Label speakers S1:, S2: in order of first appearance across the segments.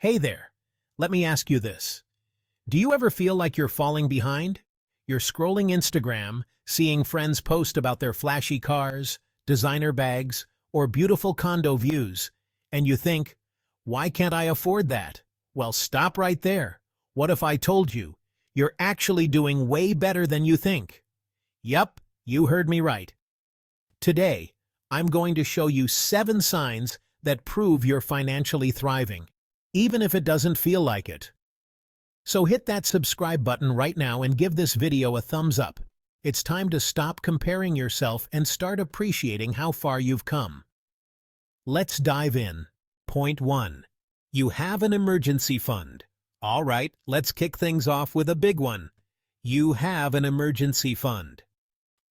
S1: Hey there, let me ask you this. Do you ever feel like you're falling behind? You're scrolling Instagram, seeing friends post about their flashy cars, designer bags, or beautiful condo views, and you think, why can't I afford that? Well, stop right there. What if I told you, you're actually doing way better than you think? Yup, you heard me right. Today, I'm going to show you 7 signs that prove you're financially thriving, even if it doesn't feel like it. So hit that subscribe button right now and give this video a thumbs up. It's time to stop comparing yourself and start appreciating how far you've come. Let's dive in. Point 1. You have an emergency fund. All right, let's kick things off with a big one. You have an emergency fund.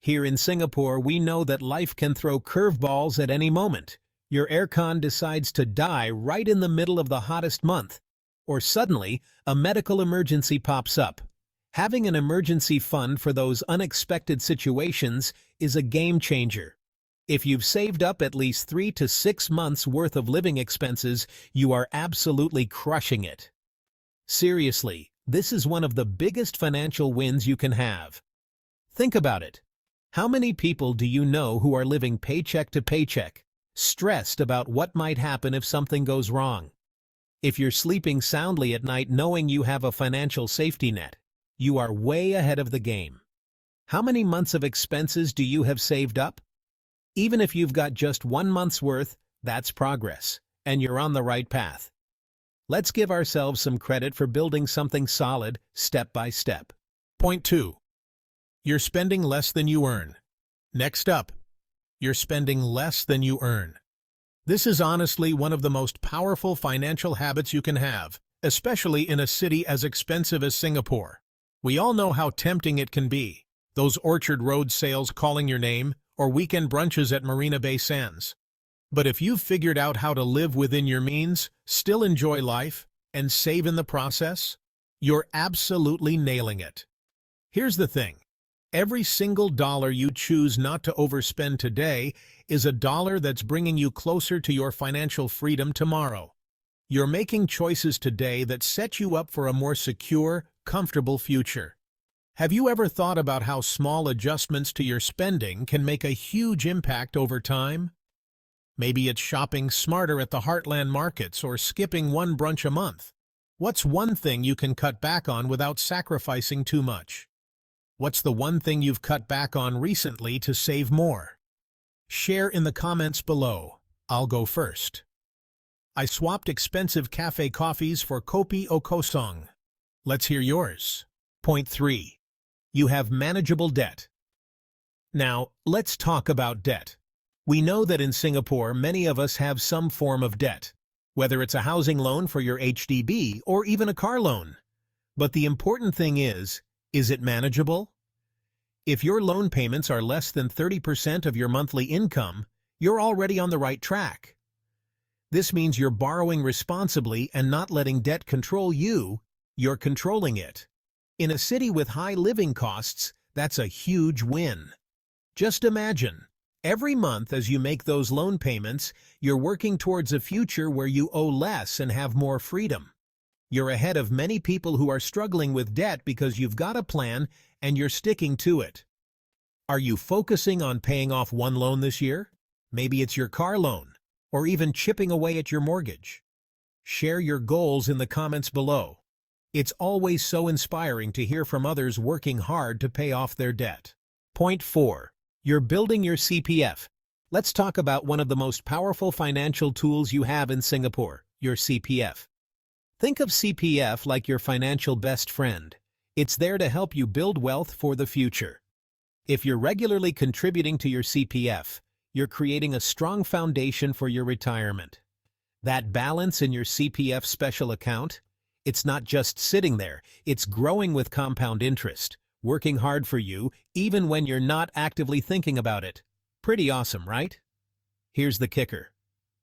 S1: Here in Singapore, we know that life can throw curveballs at any moment. Your aircon decides to die right in the middle of the hottest month, or suddenly a medical emergency pops up. Having an emergency fund for those unexpected situations is a game changer. If you've saved up at least 3 to 6 months worth of living expenses, you are absolutely crushing it. Seriously, this is one of the biggest financial wins you can have. Think about it. How many people do you know who are living paycheck to paycheck, stressed about what might happen if something goes wrong? If you're sleeping soundly at night knowing you have a financial safety net, you are way ahead of the game. How many months of expenses do you have saved up? Even if you've got just 1 month's worth, that's progress, and you're on the right path. Let's give ourselves some credit for building something solid, step by step. Point 2. You're spending less than you earn. Next up, you're spending less than you earn. This is honestly one of the most powerful financial habits you can have, especially in a city as expensive as Singapore. We all know how tempting it can be. Those Orchard Road sales calling your name, or weekend brunches at Marina Bay Sands. But if you've figured out how to live within your means, still enjoy life, and save in the process, you're absolutely nailing it. Here's the thing. Every single dollar you choose not to overspend today is a dollar that's bringing you closer to your financial freedom tomorrow. You're making choices today that set you up for a more secure, comfortable future. Have you ever thought about how small adjustments to your spending can make a huge impact over time? Maybe it's shopping smarter at the Heartland markets or skipping 1 brunch a month. What's one thing you can cut back on without sacrificing too much? What's the one thing you've cut back on recently to save more? Share in the comments below. I'll go first. I swapped expensive cafe coffees for kopi o kosong. Let's hear yours. Point 3. You have manageable debt. Now, let's talk about debt. We know that in Singapore, many of us have some form of debt, whether it's a housing loan for your HDB or even a car loan. But the important thing is it manageable? If your loan payments are less than 30% of your monthly income, you're already on the right track. This means you're borrowing responsibly and not letting debt control you, you're controlling it. In a city with high living costs, that's a huge win. Just imagine, every month as you make those loan payments, you're working towards a future where you owe less and have more freedom. You're ahead of many people who are struggling with debt because you've got a plan and you're sticking to it. Are you focusing on paying off one loan this year? Maybe it's your car loan, or even chipping away at your mortgage. Share your goals in the comments below. It's always so inspiring to hear from others working hard to pay off their debt. Point 4. You're building your CPF. Let's talk about one of the most powerful financial tools you have in Singapore, your CPF. Think of CPF like your financial best friend. It's there to help you build wealth for the future. If you're regularly contributing to your CPF, you're creating a strong foundation for your retirement. That balance in your CPF special account, it's not just sitting there, it's growing with compound interest, working hard for you even when you're not actively thinking about it. Pretty awesome, right? Here's the kicker.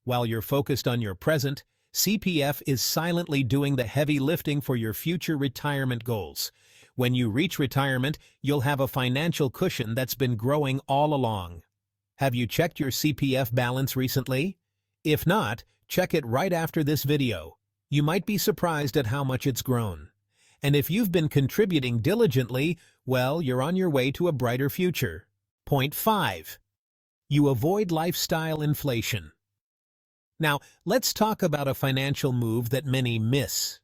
S1: While you're focused on your present, CPF is silently doing the heavy lifting for your future retirement goals. When you reach retirement, you'll have a financial cushion that's been growing all along. Have you checked your CPF balance recently? If not, check it right after this video. You might be surprised at how much it's grown. And if you've been contributing diligently, well, you're on your way to a brighter future. Point 5. You avoid lifestyle inflation. Now, let's talk about a financial move that many miss.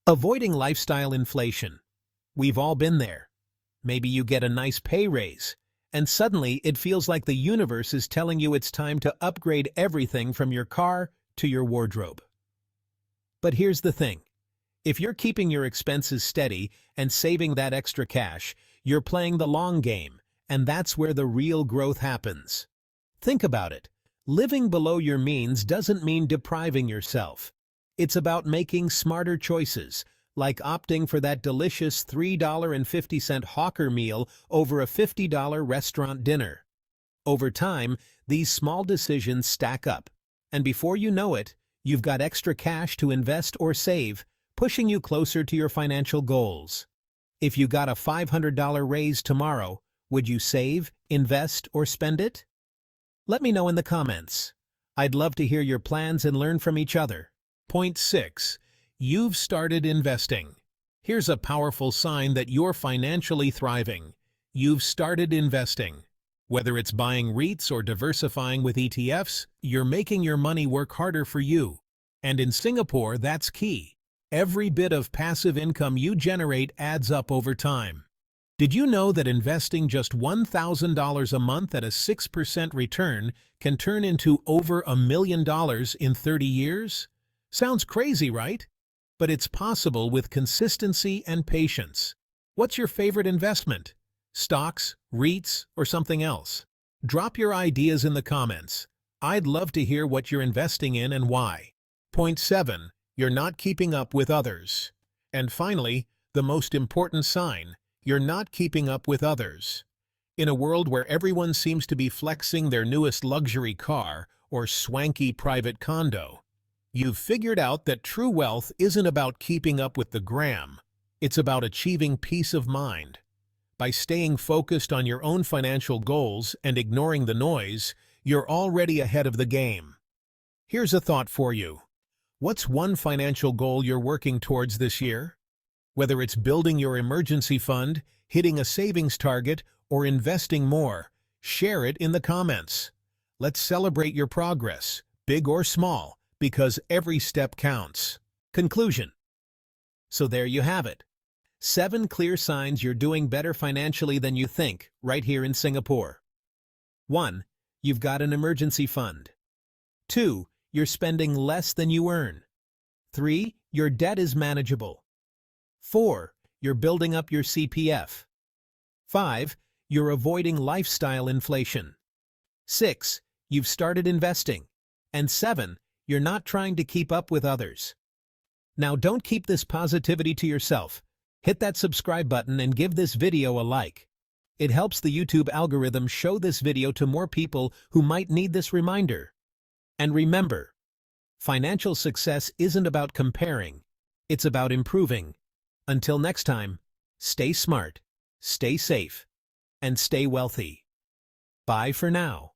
S1: Avoiding lifestyle inflation. We've all been there. Maybe you get a nice pay raise, and suddenly it feels like the universe is telling you it's time to upgrade everything from your car to your wardrobe. But here's the thing. If you're keeping your expenses steady and saving that extra cash, you're playing the long game, and that's where the real growth happens. Think about it. Living below your means doesn't mean depriving yourself. It's about making smarter choices, like opting for that delicious $3.50 hawker meal over a $50 restaurant dinner. Over time, these small decisions stack up, and before you know it, you've got extra cash to invest or save, pushing you closer to your financial goals. If you got a $500 raise tomorrow, would you save, invest, or spend it? Let me know in the comments. I'd love to hear your plans and learn from each other. Point 6. You've started investing. Here's a powerful sign that you're financially thriving. You've started investing. Whether it's buying REITs or diversifying with ETFs, you're making your money work harder for you. And in Singapore, that's key. Every bit of passive income you generate adds up over time. Did you know that investing just $1,000 a month at a 6% return can turn into over $1 million in 30 years? Sounds crazy, right? But it's possible with consistency and patience. What's your favorite investment? Stocks, REITs, or something else? Drop your ideas in the comments. I'd love to hear what you're investing in and why. Point 7. You're not keeping up with others. And finally, the most important sign. You're not keeping up with others. In a world where everyone seems to be flexing their newest luxury car or swanky private condo, you've figured out that true wealth isn't about keeping up with the gram. It's about achieving peace of mind. By staying focused on your own financial goals and ignoring the noise, you're already ahead of the game. Here's a thought for you. What's one financial goal you're working towards this year? Whether it's building your emergency fund, hitting a savings target, or investing more, share it in the comments. Let's celebrate your progress, big or small, because every step counts. Conclusion. So there you have it. 7 clear signs you're doing better financially than you think, right here in Singapore. 1. You've got an emergency fund. 2. You're spending less than you earn. 3. Your debt is manageable. 4. You're building up your CPF. 5. You're avoiding lifestyle inflation. 6. You've started investing. And 7. You're not trying to keep up with others. Now don't keep this positivity to yourself. Hit that subscribe button and give this video a like. It helps the YouTube algorithm show this video to more people who might need this reminder. And remember, financial success isn't about comparing. It's about improving. Until next time, stay smart, stay safe, and stay wealthy. Bye for now.